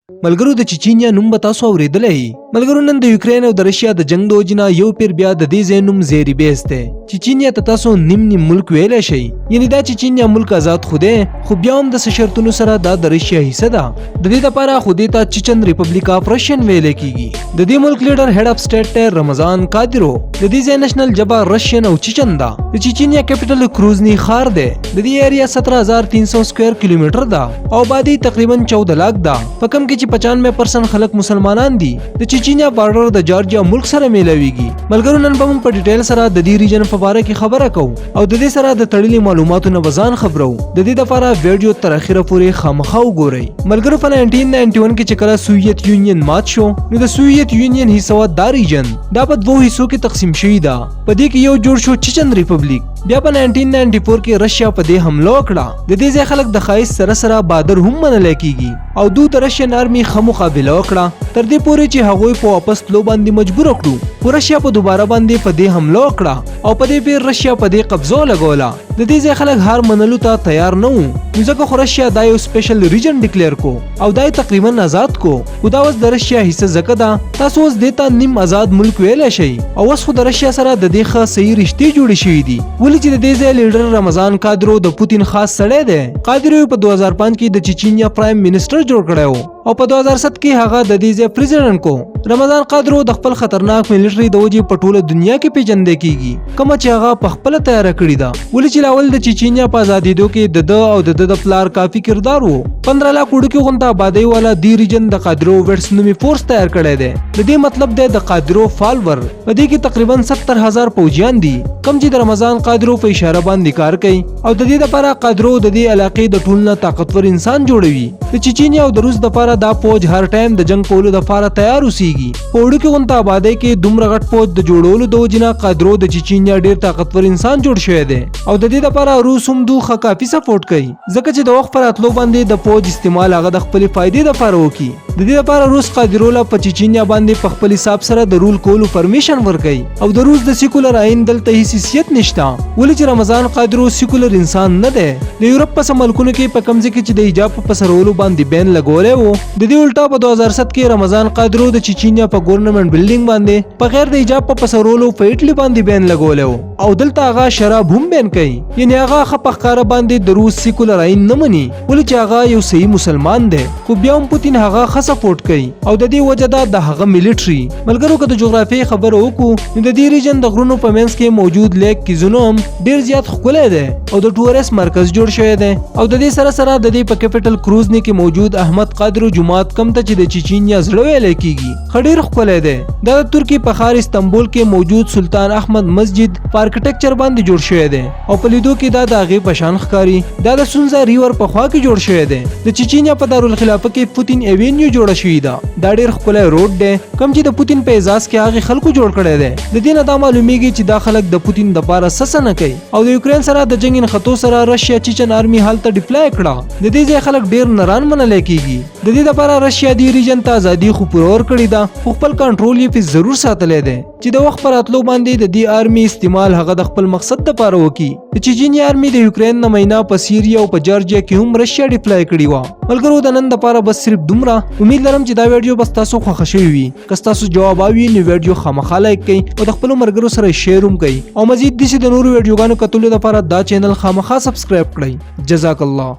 ملګرو د چچینیا نوم به تاسو اوریدلی ملګرو نن د یوکرین او د رشیا د جنگ د وجنه یو پیر بیا د دې ځای نوم زیری بیس دی. چچینیا ته تاسو نیم ملک ویلی شئ، یعنی دا چچینیا ملک آزاد خو دی خو بیا هم د څه شرطونو سره دا د رشیا حصه ده. د دې لپاره خو دې ته چچن ریپبلیک اف رشین ویلی کیږي. د دې ملک لیډر هیډ اف سټیټ دی رمضان کادیرو. د دې ځای نېشنل ژبه رشین او چچن ده. د چچینیا کیپټل کروزنی ښار دی. د دې ایریا 17300 سکوير کیلومتر ده او آبادی تقریبا 14 لاک ده، په کم کې چې 95% خلک مسلمانان دي. د چچینیا بارډر د جارجیا ملک سره میلاویږي. ملګرو نن به موږ په ډیټیل سره د دې ریجن په اړه کې خبره کوو او د دې سره د تړلي معلوماتو نه وزن خبرو. د دې لپاره ویډیو تر اخره پورې خامخا وګورئ. ملګرو په 1991 کې چې کله سوویت یونین مات شو نو د سوویت یونین حصہ دا ریجن دا په دوه حصو کې تقسیم شوی ده. په دې کې یو جوړ شو چچن ریپبلیک. بیا په 1994 کې رشیا په دې حمله وکړه. د دې ځای خلک د خایس سره سره بادر هم منل کیږي او دوی د رشین آرمي خه مقابله وکړه تر دې پورې چې هغوی په واپس تلو باندې مجبور کړو. خو رشیا په دوباره باندې په دې حمله وکړه او په دې پیر رشیا په دې قبضه لګوله. د دې ځای خلک هار منلو ته تیار نه وو، ځکه خو رشیا دا یو سپیشل ریجن ډیکلیئر کو او دا تقریبا آزاد کو. خو دا اوس د رشیا حصہ ځکه ده تاسو اوس دې ته نیم آزاد ملک ویلی شئ او اوس خو د رشیا سره د دې ښه صحیح رشتې جوړې شوي دي. ولې چې د دې ځای لیډر رمضان کادیرو د پوتین خاص سړی دی. کادیرو په 2005 کې د چچینیا پرایم منسٹر جوړ کړی و او په 2007 کې هغه د دې ځای پریزیډنټ کو. رمضان کادیرو د خپل خطرناک ملټری د وجې په ټوله دنیا کې پیژندل کیږي، کومه چې هغه په خپل تیار کړی ده. ولې چې لاول د چچینیا په ازادېدو کې د او د پلار کافي کردار وو. 15 لاک وړوکي غونډه آبادی والا دی ریجن د قادرو ویټس نومي فورس تیار کړی دی. د دې مطلب دی د قادرو فالور. په دې کې تقریبا 70,000 فوجیان دي کوم چې د رمضان قادرو په اشاره باندې کار کوي او د دې لپاره قادرو د دې علاقې د ټولنه طاقتور انسان جوړوي. د چچینیا او د روس لپاره دا فوج هر ټایم د جنگ کولو لپاره تیار اوسېږي. په وړوکي غونډه آبادی کې دومره غټ فوج د جوړولو د وجې نه قادرو د چچینیا ډیر طاقتور انسان جوړ شوی دی او د دې لپاره روس هم دوی ښه کافي سپورټ کوي، ځکه چې د وخت پر راتلو باندې د فوج استعمال هغه د خپلې فایدې لپاره وکړي. د دې لپاره روس قادرو له په چچینیا باندې په خپل حساب سره د رول کولو پرمیشن ورکوي او د روس د سیکولر آئین دلته هیڅ حیثیت نشته. ولې چې رمضان قادرو سیکولر انسان نه دی. د یورپ په ملکونو کې په کم ځای کې چې د حجاب په پسرولو باندې بین لګولی و، د دې الټا په 2007 کې رمضان قادرو د چچینیا په ګورنمنت بلډینګ باندې په غیر د حجاب په پسرولو په ایټلی باندې بین لګولی و او دلته هغه شراب هم بین کوي، یعنی هغه ښه په ښکاره باندې د روس سیکولر آئین نه مني. ولې چې هغه یو صحیح مسلمان دی خو بیا هم پوتین هغه ښه سپورټ کوي او د دې وجه ده د هغه ملټري. ملګرو که د جغرافیې خبره وکړو نو د دې ریجن د غرونو په منځ کې موجود لیک کیزونو هم ډیر زیات ښکلی دی او د ټورست مرکز جوړ شوی دی او د دې سره سره د دې په کیپټل کروزنی کې موجود احمد قادرو جومات کم ته چې د چچینیا زړه ویلی کیږي ښه ډیر ښکلی دی. دا د ترکیې په ښار استنبول کې موجود سلطان احمد مسجد په ارکیټیکچر باندې جوړ شوی دی او په لیدو کې دا د هغې په شان ښکاري. دا د سونزا ریور په خوا کې جوړ شوی دی. د چچینیا په دارالخلافه کې پوتین ایوینیو جوړه شوې ده. دا ډیر ښکلی روډ دی کوم چې د پوتین په اعزاز کې هغې خلکو جوړ کړی دی. د دې نه دا معلومیږي چې دا خلک د پوتین دپاره څه نه کوي او د یوکرین سره د جنګ نښتو سره رشیا چچن آرمي هلته ډیپلای کړه. د دې ځای خلک ډیر نران منلی کیږي. د دې لپاره رشیا دې ریجن ته ازادي خو پوره ورکړې ده خو خپل کنټرول یې پې ضرور ساتلی دی چې د وخت په راتلو باندې د دې آرمي استعمال هغه د خپل مقصد دپاره وکړي. د چچینیا آرمي د یوکرین نماینده په سیریا او په جارجیا کې هم رشیا ډیپلای کړې وه. ملګرو د نن دپاره بس صرف دومره. امید لرم چې دا ویډیو بس تاسو خوښه شوې وي. که ستاسو جواب وي نو ویډیو خامخا لایک کړئ او د خپلو ملګرو سره شیر هم کړئ او مزید داسې د نورو ویډیوګانو کتلو لپاره دا چینل خامخا سبسکرایب کړئ. جزاک الله.